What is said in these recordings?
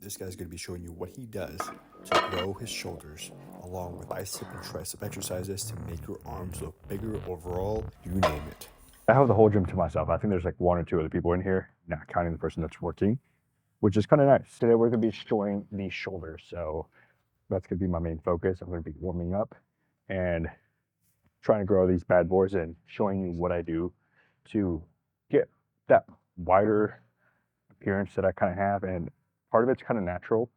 This guy's going to be showing you what he does to grow his shoulders, along with bicep and tricep exercises to make your arms look bigger overall, you name it. I have the whole gym to myself. I think there's like one or two other people in here, not counting the person that's working, which is kind of nice. Today we're going to be showing the shoulders, so that's going to be my main focus. I'm going to be warming up and trying to grow these bad boys and showing you what I do to get that wider appearance that I kind of have. And part of it's kind of natural,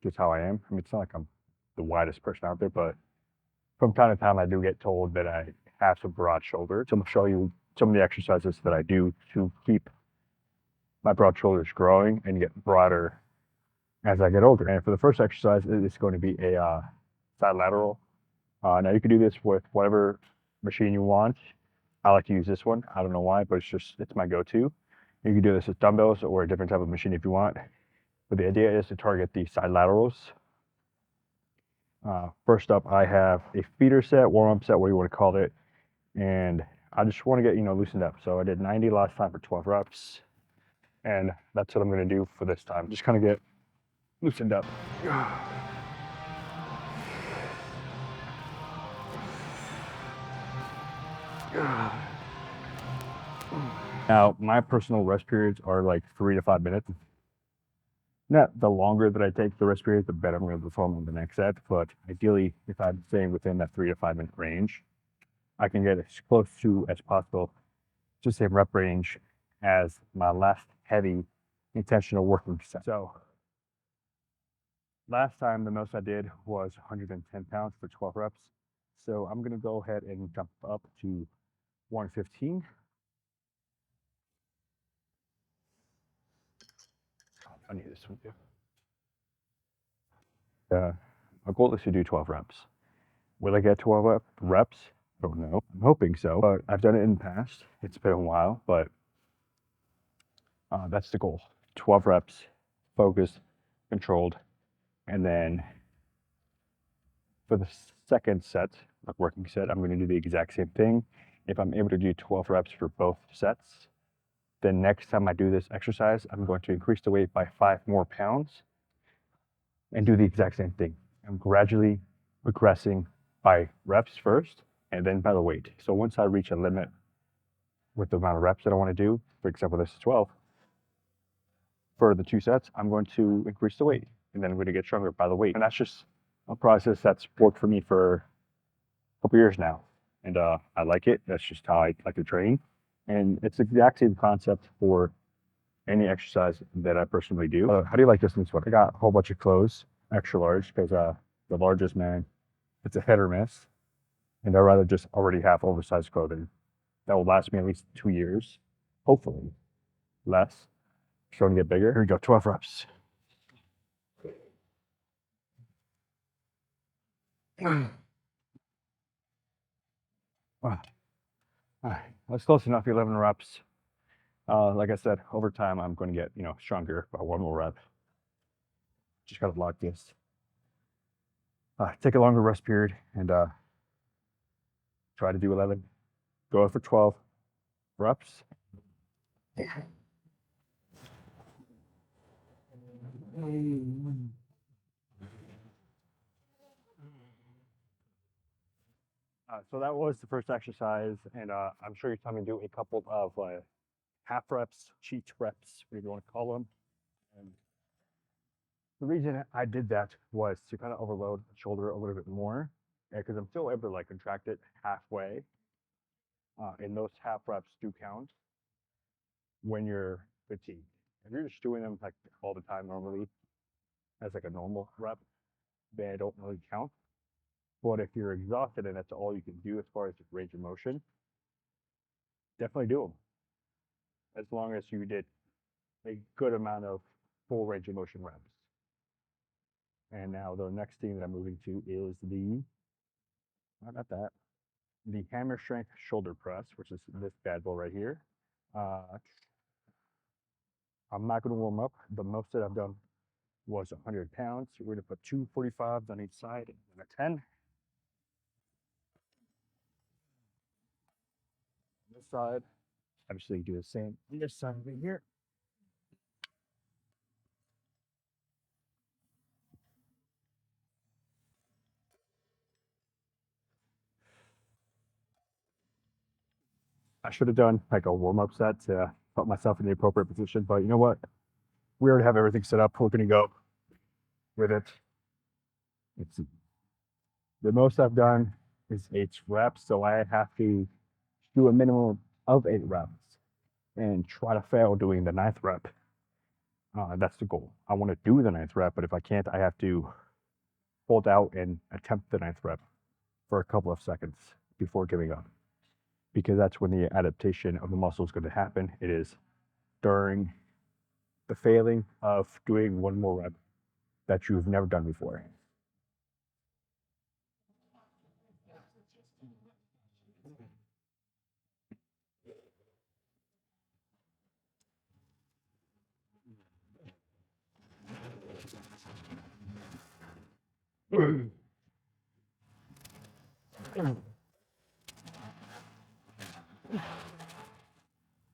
just how I am. I mean, it's not like I'm the widest person out there, but from time to time I do get told that I have some broad shoulders. So I'm gonna show you some of the exercises that I do to keep my broad shoulders growing and get broader as I get older. And for the first exercise, it's going to be a side lateral. Now you can do this with whatever machine you want. I like to use this one. I don't know why, but it's my go-to. You can do this with dumbbells or a different type of machine if you want. But the idea is to target the side laterals. First up, I have a feeder set, warm-up set, what you want to call it. And I just want to get, loosened up. So I did 90 last time for 12 reps. And that's what I'm going to do for this time. Just kind of get loosened up. Now, my personal rest periods are like 3 to 5 minutes. Not the longer that I take the rest period, the better I'm going to perform on the next set. But ideally, if I'm staying within that 3 to 5 minute range, I can get as close to as possible to the same rep range as my last heavy intentional working set. So last time, the most I did was 110 pounds for 12 reps. So I'm going to go ahead and jump up to 115. I need this one too. My goal is to do 12 reps. Will I get 12 reps? I don't know. I'm hoping so, but I've done it in the past. It's been a while, but that's the goal. 12 reps, focused, controlled, and then for the second set, like working set, I'm going to do the exact same thing. If I'm able to do 12 reps for both sets, then next time I do this exercise, I'm going to increase the weight by 5 more pounds and do the exact same thing. I'm gradually regressing by reps first and then by the weight. So once I reach a limit with the amount of reps that I want to do, for example, this is 12, for the 2 sets, I'm going to increase the weight and then I'm going to get stronger by the weight. And that's just a process that's worked for me for a couple years now. And I like it. That's just how I like to train. And it's the exact same concept for any exercise that I personally do. How do you like this one? I got a whole bunch of clothes, extra large, because the largest man, it's a hit or miss. And I'd rather just already have oversized clothing that will last me at least 2 years, hopefully less. Starting to get bigger. Here we go, 12 reps. All right, that's close enough, 11 reps. Like I said, over time, I'm going to get, stronger by 1 more rep. Just got to lock this. Take a longer rest period and try to do 11. Go for 12 reps. So that was the first exercise, and I'm sure you saw me do a couple of half reps, cheat reps, whatever you want to call them. And the reason I did that was to kind of overload the shoulder a little bit more, because I'm still able to like contract it halfway. And those half reps do count when you're fatigued. If you're just doing them like all the time normally, as like a normal rep, they don't really count. But if you're exhausted and that's all you can do as far as range of motion, definitely do them. As long as you did a good amount of full range of motion reps. And now the next thing that I'm moving to is not that, the hammer strength shoulder press, which is this bad boy right here. I'm not going to warm up. The most that I've done was 100 pounds. We're going to put 2 45s on each side and a 10. This side, obviously do the same on this side over here. I should have done like a warm-up set to put myself in the appropriate position, but you know what? We already have everything set up. We're gonna go with it. Let's see. The most I've done is 8 reps, so I have to do a minimum of 8 reps and try to fail doing the 9th rep. That's the goal. I want to do the 9th rep, but if I can't, I have to hold out and attempt the 9th rep for a couple of seconds before giving up, because that's when the adaptation of the muscle is going to happen. It is during the failing of doing one more rep that you've never done before.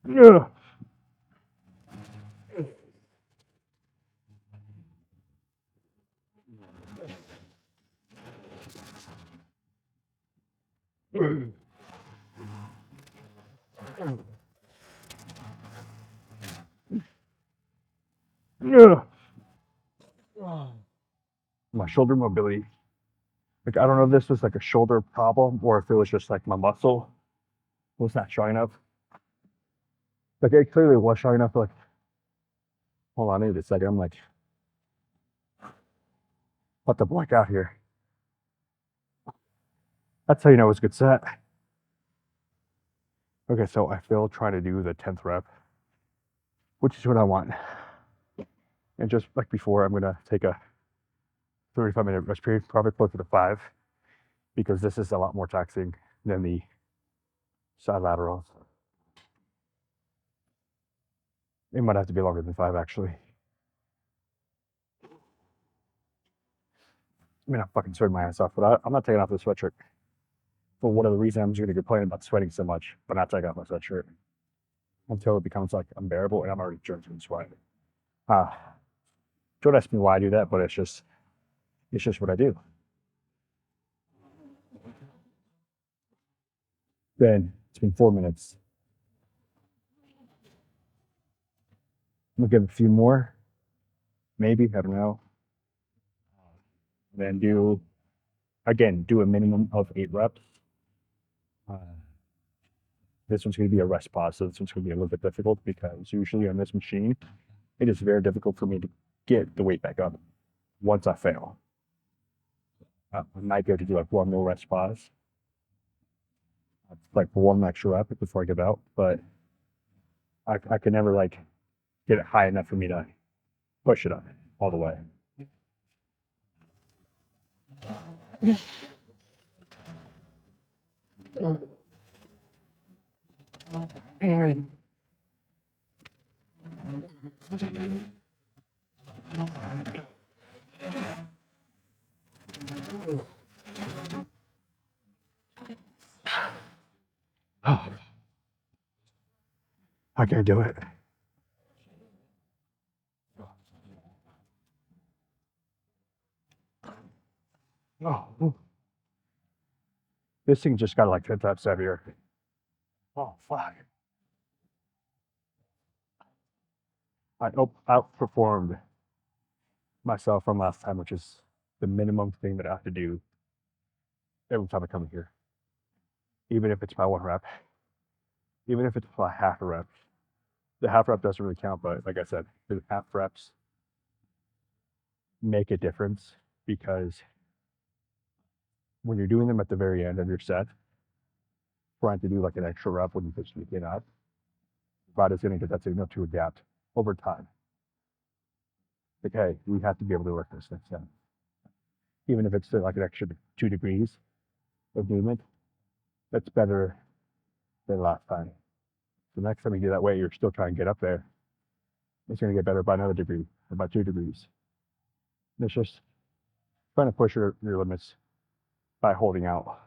Yeah. Yeah. My shoulder mobility. Like, I don't know if this was like a shoulder problem or if it was just like my muscle was not strong enough. Like, it clearly was strong enough. Like, hold on, I need a second. I'm like, what the black out here? That's how you know it's a good set. Okay, so I failed trying to do the 10th rep, which is what I want. And just like before, I'm gonna take a 35-minute rest period, probably closer to 5, because this is a lot more taxing than the side laterals. It might have to be longer than 5, actually. I mean, I'm fucking sweating my ass off, but I'm not taking off the sweatshirt. For one of the reasons I'm just gonna complain about sweating so much, but not taking off my sweatshirt until it becomes like unbearable and I'm already drenched in sweat. Don't ask me why I do that, but it's just what I do. Then it's been 4 minutes. I'm gonna give a few more, maybe, I don't know. Then do a minimum of 8 reps. This one's going to be a rest pause, so this one's going to be a little bit difficult because usually on this machine, it is very difficult for me to get the weight back up once I fail. I might be able to do like one more rest pause, like one extra rep before I give out, but I can never like get it high enough for me to push it up all the way. Oh, I can't do it. Oh, this thing just got like 10 times heavier. Oh, fuck. I outperformed myself from last time, which is the minimum thing that I have to do every time I come here. Even if it's my 1 rep, even if it's my half a rep. The half rep doesn't really count, but like I said, the half reps make a difference because when you're doing them at the very end of your set, trying to do like an extra rep when you push the kid up, your body's going to get that signal to adapt over time. Like, hey, we have to be able to work this next time. Even if it's like an extra 2 degrees of movement, that's better than last time. The next time you do that weight, you're still trying to get up there. It's going to get better by another degree, or by 2 degrees. And it's just trying to push your limits by holding out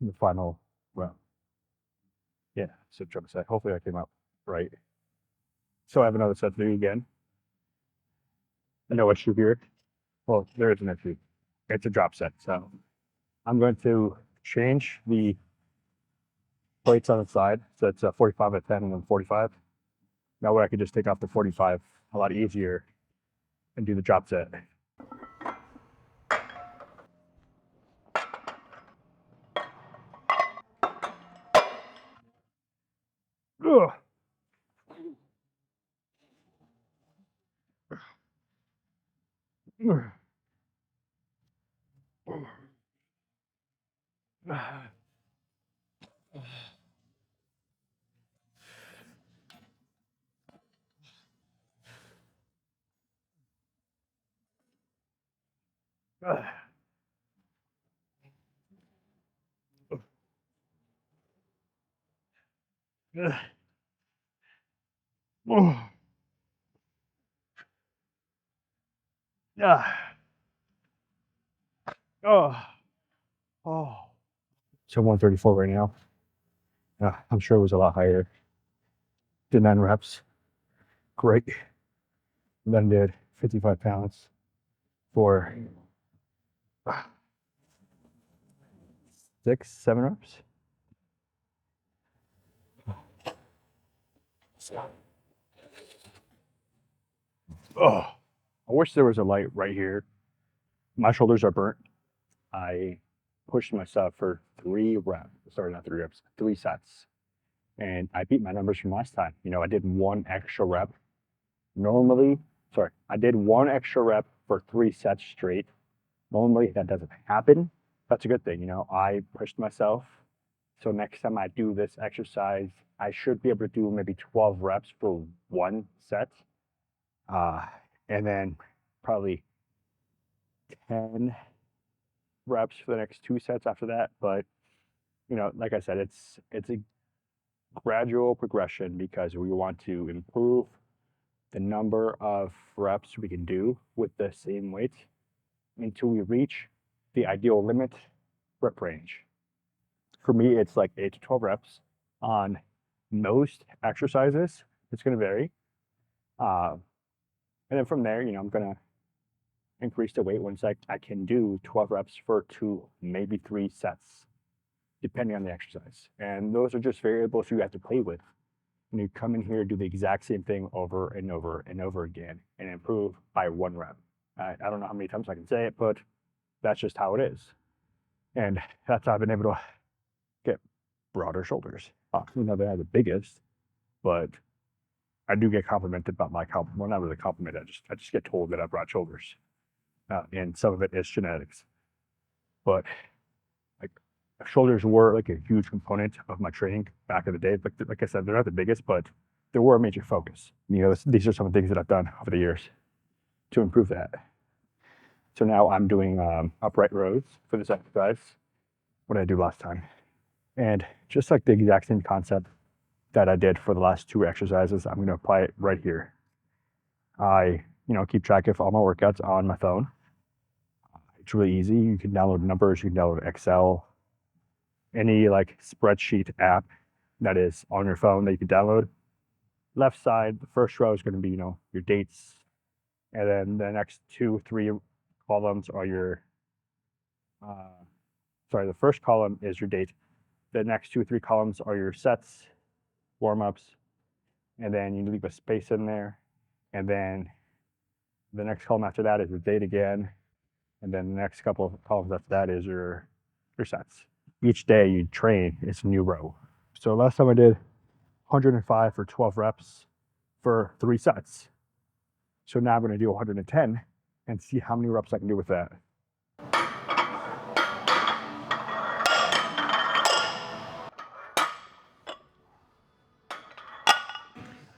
in the final rep. Yeah, so I'm trying to say, hopefully I came out right. So I have another set to do again. No issue here. Well, there is an issue. It's a drop set. So I'm going to change the plates on the side. So it's 45 at 10 and then 45. That way I could just take off the 45 a lot easier and do the drop set. Ugh. So 134 right now. I'm sure it was a lot higher. Did 9 reps. Great. And then did 55 pounds for 6, 7 reps. Oh, I wish there was a light right here. My shoulders are burnt. I pushed myself for 3 reps. Sorry, not 3 reps, 3 sets. And I beat my numbers from last time. You know, I did 1 extra rep. I did 1 extra rep for 3 sets straight. Normally that doesn't happen. That's a good thing. You know, I pushed myself. So next time I do this exercise, I should be able to do maybe 12 reps for 1 set. And then probably 10 reps for the next 2 sets after that. But, you know, like I said, it's a gradual progression because we want to improve the number of reps we can do with the same weight until we reach the ideal limit rep range. For me, it's like 8 to 12 reps on most exercises. It's going to vary. And then from there, you know, I'm going to increase the weight once I can do 12 reps for 2, maybe 3 sets, depending on the exercise. And those are just variables you have to play with. And you come in here, do the exact same thing over and over and over again, and improve by 1 rep. I don't know how many times I can say it, but that's just how it is. And that's how I've been able to get broader shoulders. You know, they're not the biggest, but I do get complimented about my well, not really complimented. I just get told that I have broad shoulders, and some of it is genetics. But like, shoulders were like a huge component of my training back in the day. Like I said, they're not the biggest, but they were a major focus. You know, these are some of the things that I've done over the years to improve that. So now I'm doing upright rows for this exercise, what I did last time. And just like the exact same concept that I did for the last 2 exercises, I'm going to apply it right here. I, you know, keep track of all my workouts on my phone. It's really easy. You can download numbers, you can download Excel, any like spreadsheet app that is on your phone that you can download. Left side, the first row is going to be, you know, your dates. And then the next 2, 3 columns are your, the first column is your date. The next 2, 3 columns are your sets, warm-ups, and then you leave a space in there. And then the next column after that is your date again. And then the next couple of columns after that is your sets. Each day you train, it's a new row. So last time I did 105 for 12 reps for 3 sets. So now I'm going to do 110 and see how many reps I can do with that.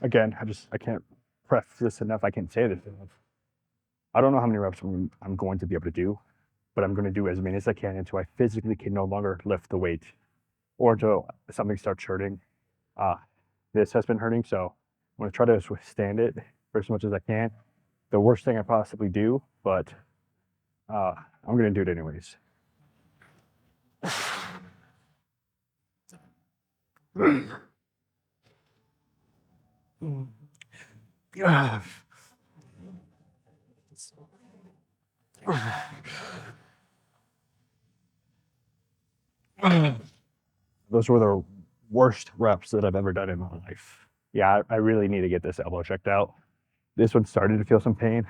Again, I can't press this enough. I can't say this enough. I don't know how many reps I'm going to be able to do, but I'm going to do as many as I can until I physically can no longer lift the weight or until something starts hurting. This has been hurting, so I'm going to try to withstand it for as much as I can. The worst thing I possibly do, but I'm going to do it anyways. Those were the worst reps that I've ever done in my life. Yeah, I really need to get this elbow checked out. This one started to feel some pain.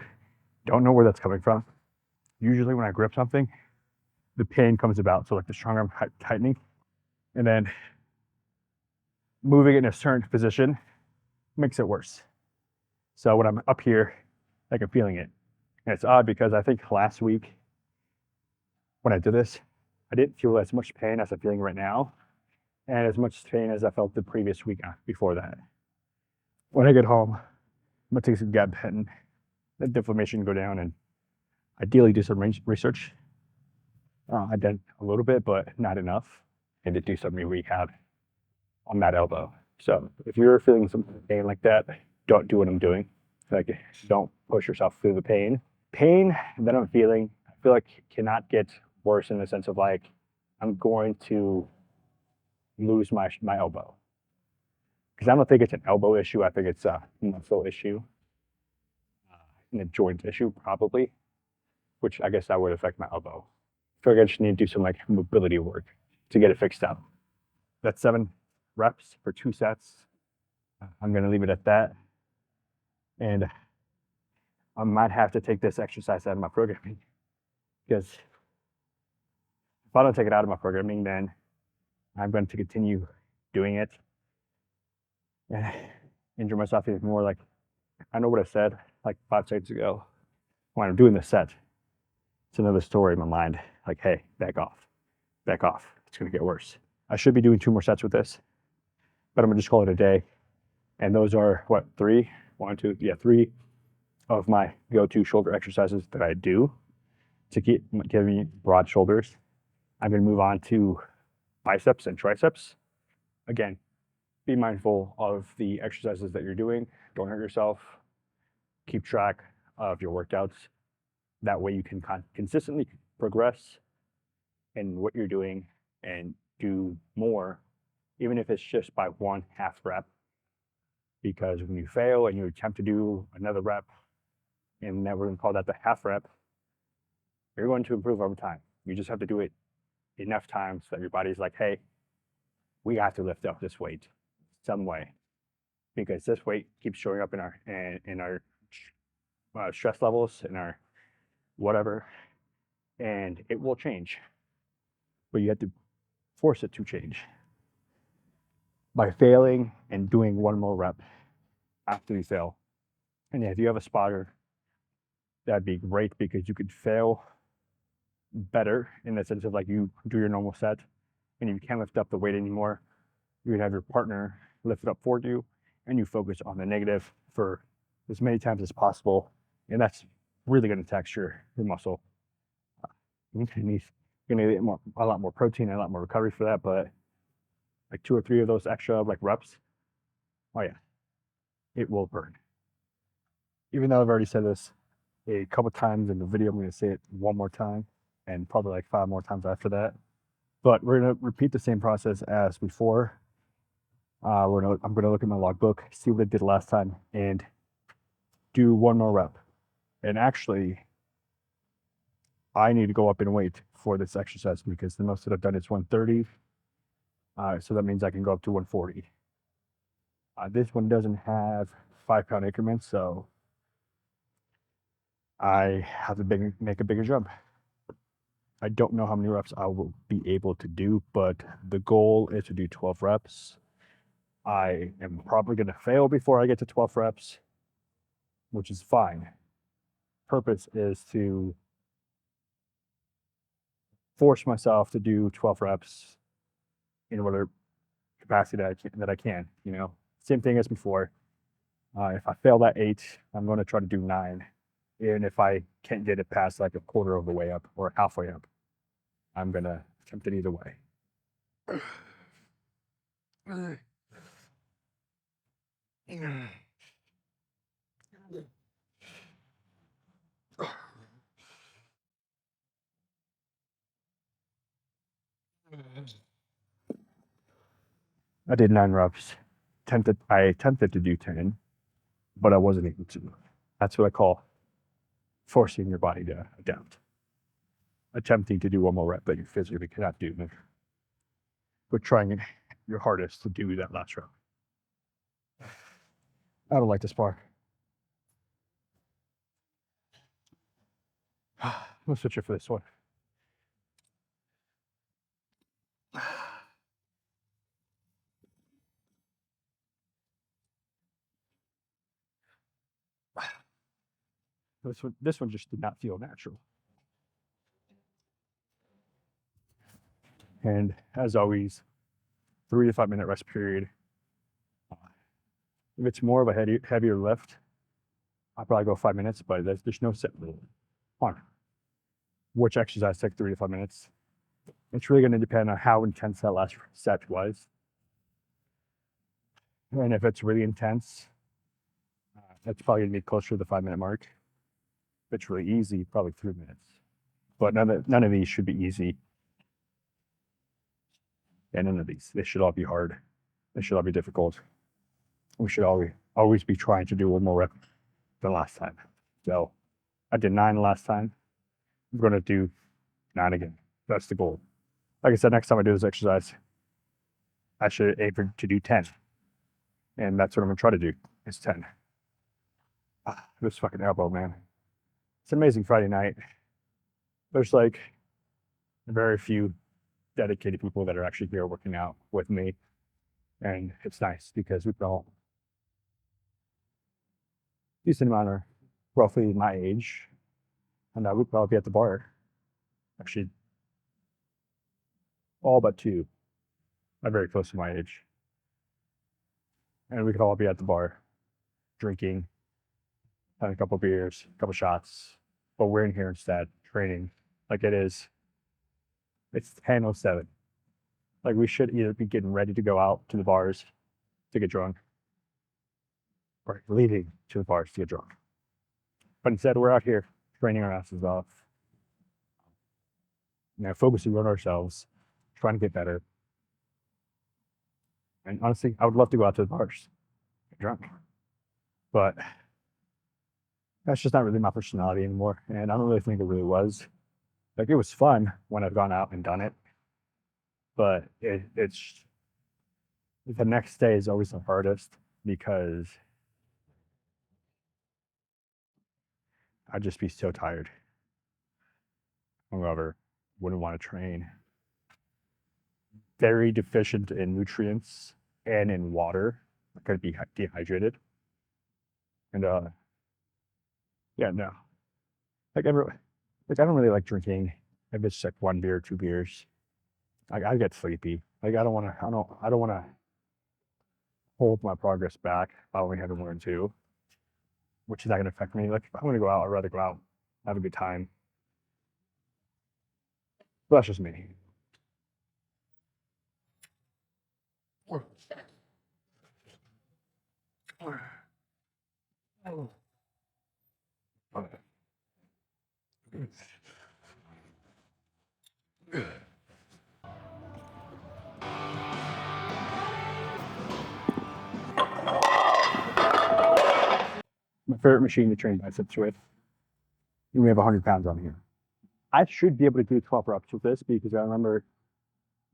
Don't know where that's coming from. Usually when I grip something, the pain comes about. So like the stronger I'm tightening, and then moving it in a certain position makes it worse. So when I'm up here, like I'm feeling it. And it's odd because I think last week when I did this, I didn't feel as much pain as I'm feeling right now, and as much pain as I felt the previous week before that. When I get home, I'm gonna take some gabapentin, let the inflammation go down, and ideally do some research. I did a little bit, but not enough, and to do some rehab on that elbow. So if you're feeling some pain like that, don't do what I'm doing. Like, don't push yourself through the pain. Pain that I'm feeling, I feel like cannot get worse in the sense of like, I'm going to lose my elbow. Because I don't think it's an elbow issue. I think it's a muscle issue, and a joint issue probably, which I guess that would affect my elbow. I feel like I just need to do some like mobility work to get it fixed up. That's 7 reps for 2 sets. I'm gonna leave it at that. And I might have to take this exercise out of my programming, because if I don't take it out of my programming, then I'm going to continue doing it and injure myself even more. Like, I know what I said like 5 seconds ago. When I'm doing this set, it's another story in my mind. Like, hey, back off, back off. It's gonna get worse. I should be doing 2 more sets with this, but I'm gonna just call it a day. And those are what, 3? 1, 2, yeah, 3 of my go-to shoulder exercises that I do to keep giving me broad shoulders. I'm gonna move on to biceps and triceps. Again, be mindful of the exercises that you're doing. Don't hurt yourself. Keep track of your workouts. That way you can consistently progress in what you're doing and do more, even if it's just by 1/2 rep. Because when you fail and you attempt to do another rep, and then we're going to call that the 1/2 rep, you're going to improve over time. You just have to do it enough times that your body's like, hey, we have to lift up this weight some way, because this weight keeps showing up in our stress levels, in our whatever, and it will change. But you have to force it to change by failing and doing 1 more rep after you fail. And if you have a spotter, that'd be great, because you could fail better in the sense of like, you do your normal set and you can't lift up the weight anymore. You can have your partner lift it up for you, and you focus on the negative for as many times as possible. And that's really going to tax your muscle. You're going to need a lot more protein and a lot more recovery for that. But like 2 or 3 of those extra like reps, oh yeah, it will burn. Even though I've already said this a couple times in the video, I'm going to say it 1 more time, and probably like 5 more times after that. But we're going to repeat the same process as before. I'm going to look at my logbook, see what I did last time, and do 1 more rep. And actually, I need to go up in weight for this exercise, because the most that I've done is 130. So that means I can go up to 140. This one doesn't have 5-pound increments, so I have to make a bigger jump. I don't know how many reps I will be able to do, but the goal is to do 12 reps. I am probably going to fail before I get to 12 reps, which is fine. Purpose is to force myself to do 12 reps in whatever capacity that I can, you know. Same thing as before. If I fail that 8, I'm going to try to do 9. And if I can't get it past like a quarter of the way up or halfway up, I'm going to attempt it either way. I did 9 reps. I attempted to do 10, but I wasn't able to. That's what I call forcing your body to adapt. Attempting to do 1 more rep that you physically cannot do, but trying it your hardest to do that last rep. I don't like this bar. Let's switch it for this one. This one just did not feel natural. And as always, 3 to 5 minute rest period. If it's more of a heavier lift, I'll probably go 5 minutes, but there's no set rule on which exercise takes 3 to 5 minutes. It's really going to depend on how intense that last set was. And if it's really intense, that's probably going to be closer to the 5 minute mark. If it's really easy, probably 3 minutes. But none of these should be easy. And none of these. They should all be hard. They should all be difficult. We should always be trying to do one more rep than last time. So I did 9 last time. I'm going to do 9 again. That's the goal. Like I said, next time I do this exercise, I should aim to do 10. And that's what I'm going to try to do, is 10. This fucking elbow, man. It's an amazing Friday night. There's like very few dedicated people that are actually here working out with me. And it's nice because we've all decent amount of roughly my age. And we could all be at the bar. Actually, all but 2 are very close to my age. And we could all be at the bar, drinking, having a couple beers, a couple shots. But we're in here instead, training. Like it's 10:07. Like we should either be getting ready to go out to the bars to get drunk, or leaving to the bars to get drunk. But instead, we're out here training our asses off, focusing on ourselves, trying to get better. And honestly, I would love to go out to the bars, get drunk. But that's just not really my personality anymore. And I don't really think it really was. Like, it was fun when I've gone out and done it. But it's the next day is always the hardest because I'd just be so tired. However, wouldn't want to train. Very deficient in nutrients and in water. I could be dehydrated. And yeah, no. Like I don't really like drinking. If it's like 1 beer, 2 beers, I get sleepy. Like I don't want to hold my progress back by only having 1 or 2, which is not going to affect me. Like if I want to go out, I'd rather go out, have a good time. But that's just me. My favorite machine to train biceps with. And we have 100 pounds on here. I should be able to do 12 reps with this because I remember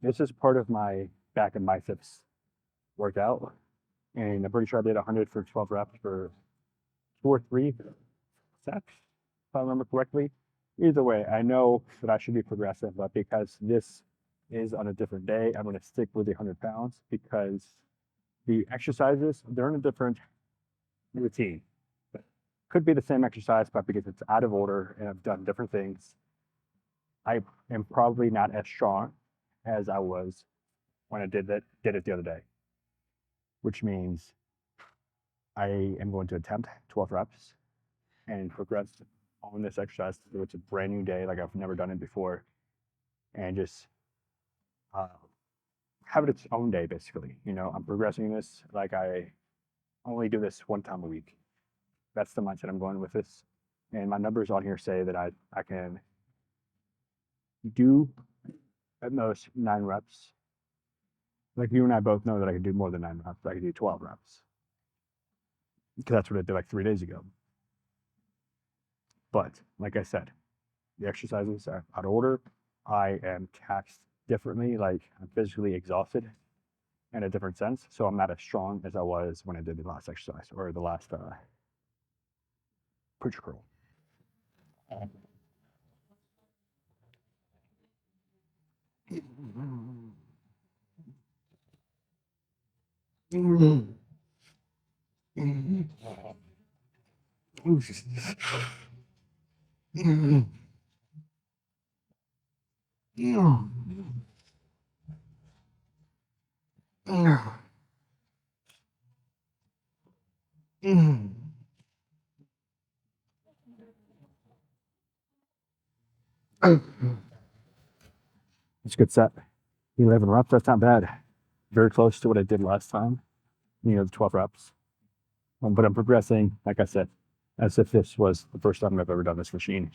this is part of my back and biceps workout. And I'm pretty sure I did 100 for 12 reps for 2 or 3 sets, if I remember correctly. Either way, I know that I should be progressive, but because this is on a different day, I'm going to stick with the 100 pounds because the exercises, they're in a different routine. Could be the same exercise, but because it's out of order and I've done different things, I am probably not as strong as I was when I did it the other day, which means I am going to attempt 12 reps and progress on this exercise. So it's a brand new day, like I've never done it before, and just have it its own day, basically. I'm progressing this like I only do this 1 time a week. That's the mindset I'm going with this. And my numbers on here say that I can do at most 9 reps. Like you and I both know that I can do more than 9 reps. I can do 12 reps. Because that's what I did like 3 days ago. But like I said, the exercises are out of order. I am taxed differently, like I'm physically exhausted. in a different sense. So I'm not as strong as I was when I did the last exercise or the last push curl. It's a good set. 11 reps, that's not bad. Very close to what I did last time, the 12 reps. But I'm progressing, like I said, as if this was the first time I've ever done this machine.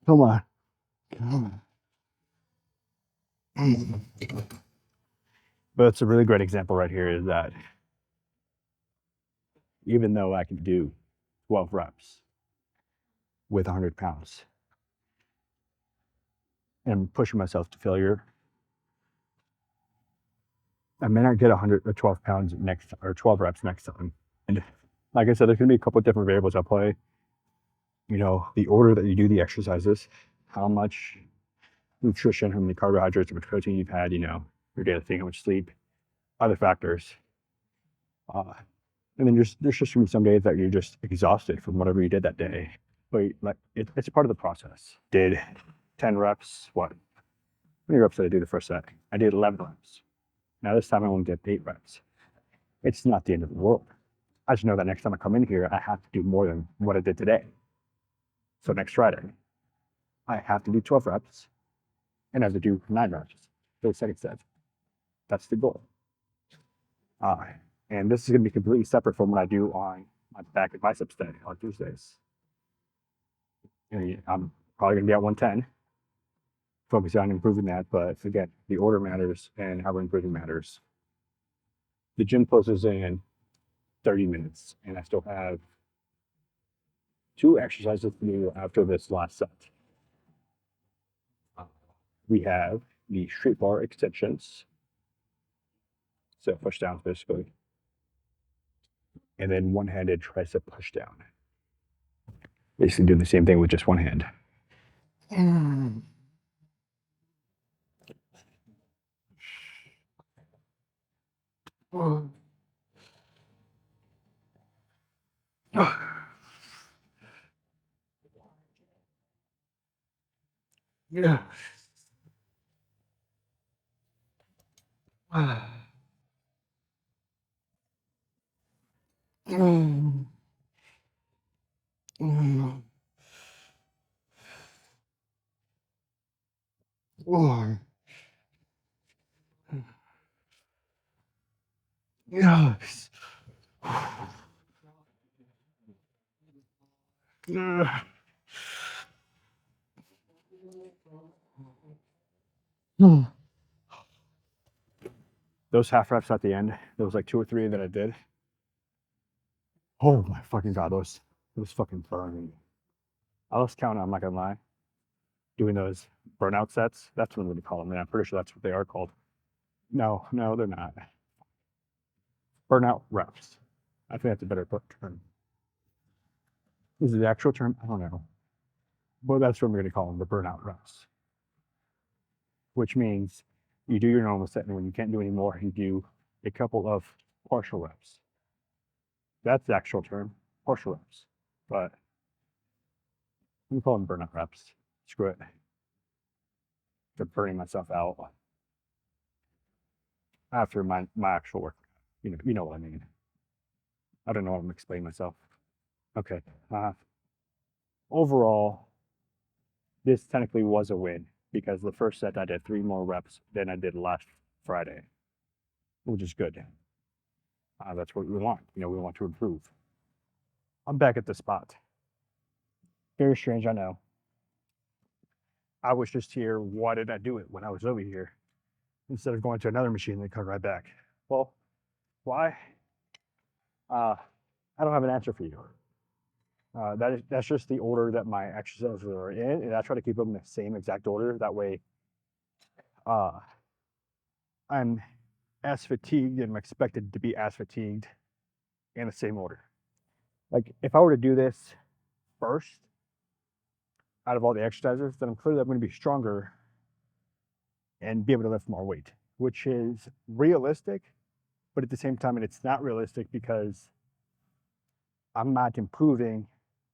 Come on. But it's a really great example right here is that even though I can do 12 reps with 100 pounds and pushing myself to failure, I may not get 100 or 12 pounds next or 12 reps next time. And like I said, there's going to be a couple of different variables at play. The order that you do the exercises, how much nutrition, how many carbohydrates, how much protein you've had, your daily thing, how much sleep, other factors. And then there's just going to be some days that you're just exhausted from whatever you did that day. But it's part of the process. Did 10 reps, what? How many reps did I do the first set? I did 11 reps. Now this time I only did 8 reps. It's not the end of the world. I just know that next time I come in here, I have to do more than what I did today. So next Friday, I have to do 12 reps and I have to do 9 reps for the second set. That's the goal. And this is going to be completely separate from what I do on my back and biceps day on Tuesdays. I'm probably going to be at 110, focusing on improving that. But again, the order matters and how we're improving matters. The gym closes in 30 minutes, and I still have 2 exercises to do after this last set. We have the straight bar extensions, so push downs basically, and then one-handed tricep push down. Basically doing the same thing with just one hand. Yeah. Yes. Those half reps at the end, there was like 2 or 3 that I did. Oh my fucking God, those fucking burning. I lost count, I'm not gonna lie. Doing those burnout sets, that's what I'm gonna call them, and I'm pretty sure that's what they are called. No, they're not. Burnout reps. I think that's a better term. Is it the actual term? I don't know. But that's what we're gonna call them, the burnout reps. Which means you do your normal set, and when you can't do any more, you do a couple of partial reps. That's the actual term, partial reps. But I'm calling them burnout reps. Screw it. They're burning myself out after my actual work. You know what I mean. I don't know how I'm explaining myself. Okay. Overall, this technically was a win because the first set I did 3 more reps than I did last Friday, which is good. That's what we want. We want to improve. I'm back at the spot. Very strange, I know. I was just here. Why did I do it when I was over here instead of going to another machine and then coming right back? Well, why? I don't have an answer for you. That's just the order that my exercises are in, and I try to keep them in the same exact order. That way, uh, I'm as fatigued and I'm expected to be as fatigued in the same order. Like if I were to do this first out of all the exercises, then I'm clearly going to be stronger and be able to lift more weight, which is realistic, but at the same time, it's not realistic because I'm not improving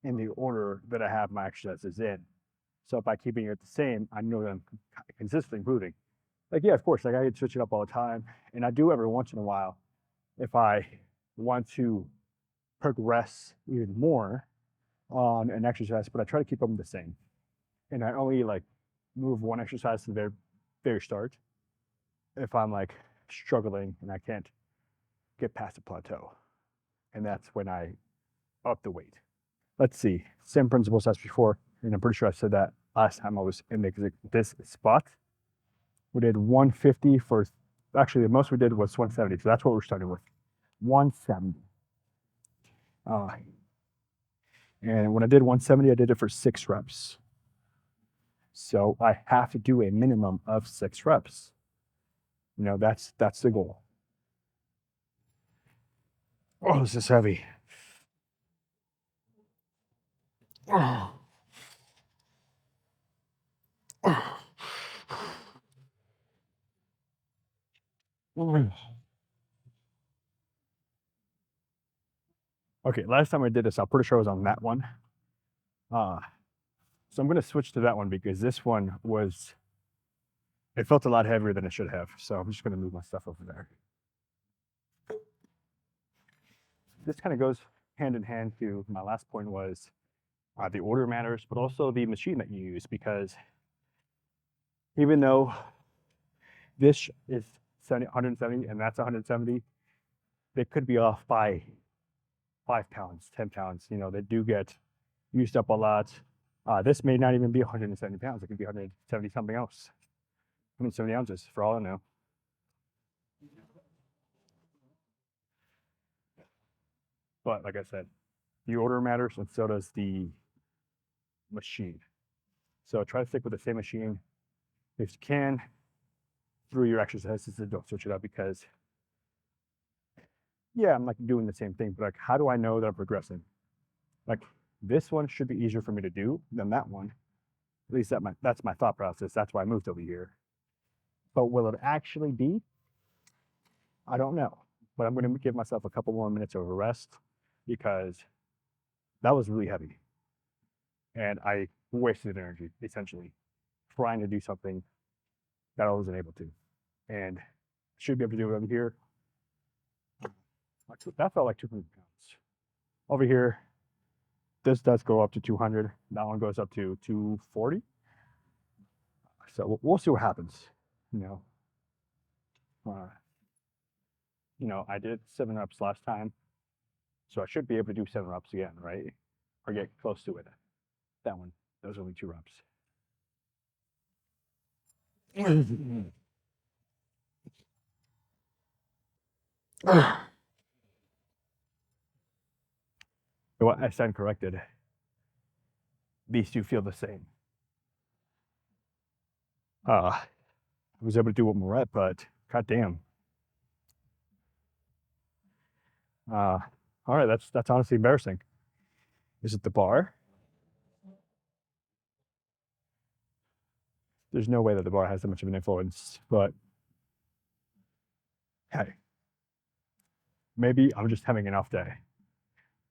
in the order that I have my exercises in. So by keeping it the same, I know that I'm consistently improving. Like, yeah, of course, like I could switch it up all the time. And I do every once in a while if I want to progress even more on an exercise, but I try to keep them the same. And I only like move one exercise to the very, very start if I'm like struggling and I can't get past the plateau. And that's when I up the weight. Let's see, same principles as before. And I'm pretty sure I said that last time I was in this spot. We did 150 for, actually the most we did was 170. So that's what we're starting with, 170. And when I did 170, I did it for 6 reps. So I have to do a minimum of 6 reps. You know, that's the goal. Oh, this is heavy. Oh. Okay, last time I did this, I'm pretty sure I was on that one. So I'm going to switch to that one because this one was, it felt a lot heavier than it should have. So I'm just going to move my stuff over there. This kind of goes hand in hand to my last point was the order matters, but also the machine that you use, because even though this is 170 and that's 170, they could be off by 5 pounds, 10 pounds. You know, they do get used up a lot. This may not even be 170 pounds. It could be 170 something else. 170 ounces for all I know. But like I said, the order matters and so does the machine. So try to stick with the same machine if you can through your exercises and don't switch it up, because yeah, I'm like doing the same thing, but like how do I know that I'm progressing? Like this one should be easier for me to do than that one. At least that's my thought process. That's why I moved over here. But will it actually be? I don't know. But I'm going to give myself a couple more minutes of a rest because that was really heavy. And I wasted energy, essentially, trying to do something that I wasn't able to. And I should be able to do it over here. That felt like 200 pounds. Over here, this does go up to 200. That one goes up to 240. So we'll see what happens, you know. I did 7 reps last time, so I should be able to do 7 reps again, right? Or get close to it. That one, those are only 2 reps. What I stand corrected. These two feel the same. I was able to do one more rep, but goddamn. All right, that's honestly embarrassing. Is it the bar? There's no way that the bar has that much of an influence, but hey, maybe I'm just having an off day.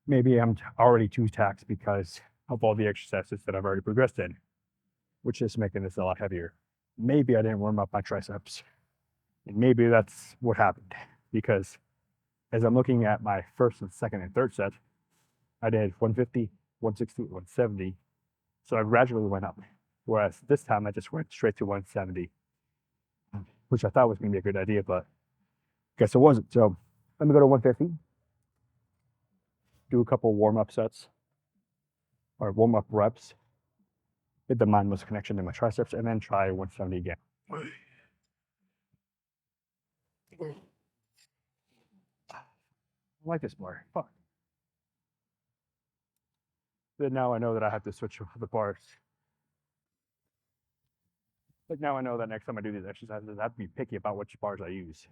Maybe I'm already too taxed because of all the exercises that I've already progressed in, which is making this a lot heavier. Maybe I didn't warm up my triceps. And maybe that's what happened, because as I'm looking at my first and second and third set, I did 150, 160, 170. So I gradually went up. Whereas this time I just went straight to 170, which I thought was going to be a good idea, but guess it wasn't. So let me go to 150, do a couple warm-up sets or warm-up reps, get the mind muscle connection in my triceps, and then try 170 again. I like this bar. Fuck. Then now I know that I have to switch the bars. Like now I know that next time I do these exercises, I have to be picky about which bars I use.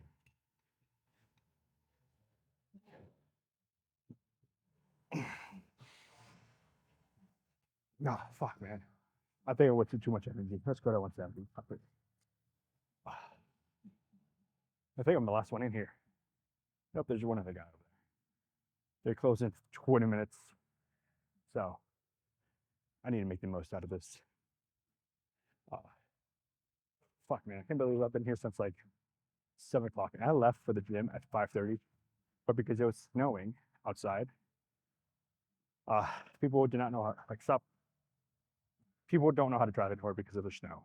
No, fuck, man. I think I went through too much energy. Let's go to 170. I think I'm the last one in here. Nope, there's one other guy over there. They're closing in 20 minutes. So I need to make the most out of this. Fuck, man. I can't believe I've been here since like 7 o'clock. And I left for the gym at 5:30, but because it was snowing outside, people did not know how, like, stop. People don't know how to drive anymore because of the snow,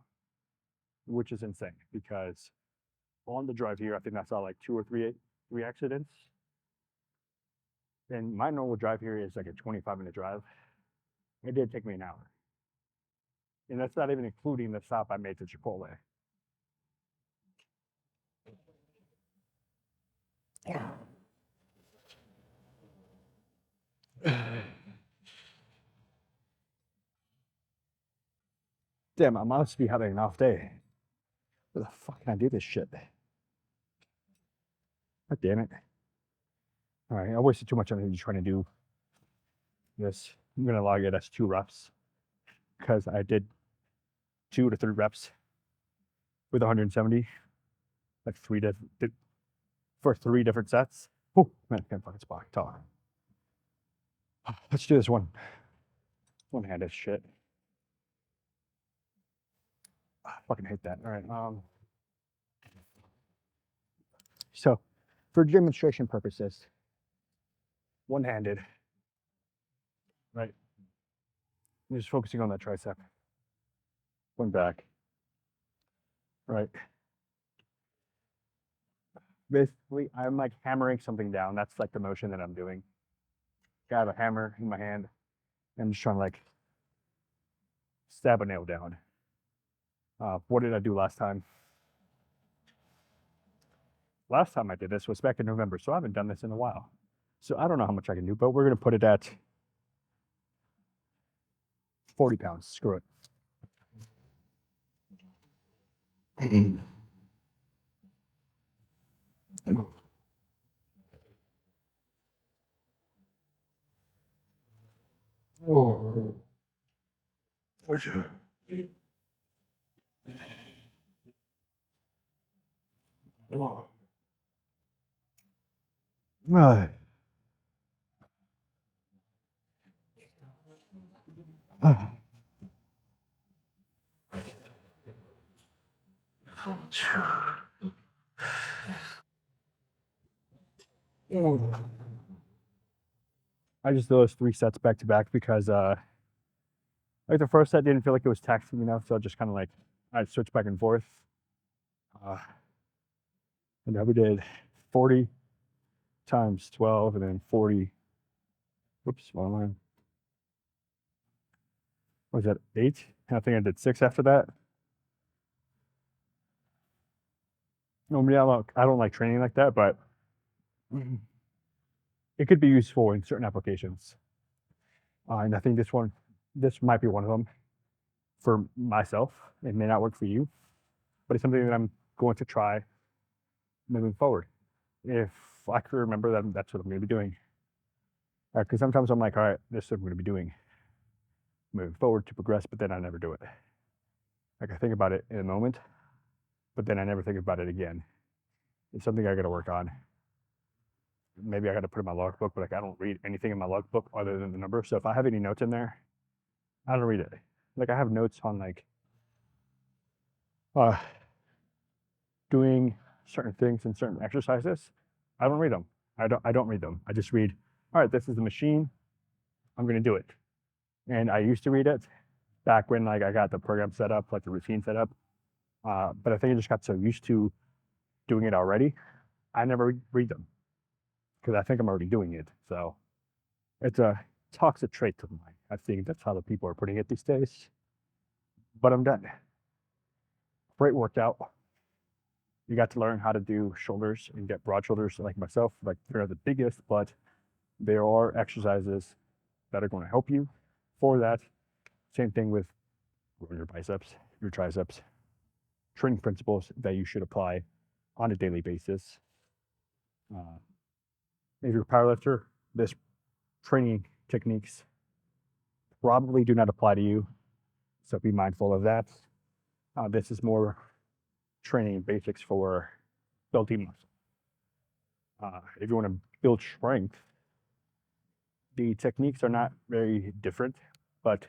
which is insane. Because on the drive here, I think I saw like 2 or 3 accidents. And my normal drive here is like a 25-minute drive. It did take me an hour. And that's not even including the stop I made to Chipotle. Damn, I must be having an off day. Where the fuck can I do this shit? God damn it. All right, I wasted too much energy trying to do this. I'm gonna log it as 2 reps because I did 2 to 3 reps with 170, like for 3 different sets. Oh man, I can't fucking talk. Let's do this one-handed shit. I fucking hate that. All right. So for demonstration purposes, one-handed, right? I'm just focusing on that tricep. One back, right? Basically, I'm like hammering something down. That's like the motion that I'm doing. I have a hammer in my hand. I'm just trying to like stab a nail down. What did I do last time? Last time I did this was back in November, so I haven't done this in a while. So I don't know how much I can do, but we're gonna put it at 40 pounds. Screw it. Oh. Right. I just do those 3 sets back to back because like the first set didn't feel like it was taxing enough, so just kind of like I switched back and forth. And then we did 40 times 12 and then 40. Whoops, wrong line. What was that, 8? And I think I did 6 after that. Normally, I don't like training like that, but it could be useful in certain applications. And I think this might be one of them for myself. It may not work for you, but it's something that I'm going to try moving forward. If I can remember that that's what I'm going to be doing. Because sometimes I'm like, all right, this is what I'm going to be doing moving forward to progress, but then I never do it. Like I think about it in a moment, but then I never think about it again. It's something I got to work on. Maybe I got to put in my logbook, but like I don't read anything in my logbook other than the number. So if I have any notes in there, I don't read it. Like I have notes on like doing certain things and certain exercises. I don't read them. I don't read them. I just read, all right, this is the machine. I'm going to do it. And I used to read it back when like I got the program set up, like the routine set up. But I think I just got so used to doing it already. I never read them because I think I'm already doing it. So it's a toxic trait of mine. I think that's how the people are putting it these days. but I'm done. Great workout. You got to learn how to do shoulders and get broad shoulders like myself. Like they're not the biggest, but there are exercises that are going to help you for that. Same thing with your biceps, your triceps, training principles that you should apply on a daily basis. If you're a powerlifter, this training techniques probably do not apply to you, so be mindful of that. This is more training basics for building muscle. If you want to build strength, the techniques are not very different, but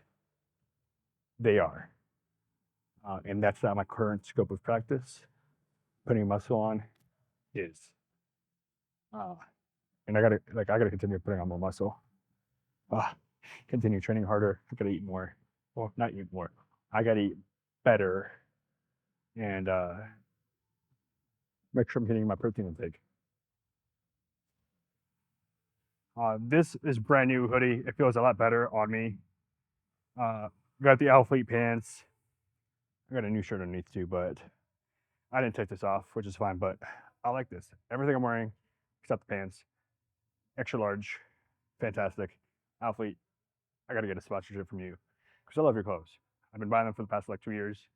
they are. And that's not my current scope of practice. Putting muscle on is. And I gotta continue putting on more muscle. Continue training harder. I gotta eat more. Well, not eat more. I gotta eat better and make sure I'm hitting my protein intake. This is brand new hoodie. It feels a lot better on me. Got the Alphalete pants. I got a new shirt underneath too, but I didn't take this off, which is fine, but I like this. Everything I'm wearing, except the pants, extra large, fantastic. Alphalete, I gotta get a sponsorship from you because I love your clothes. I've been buying them for the past like 2 years.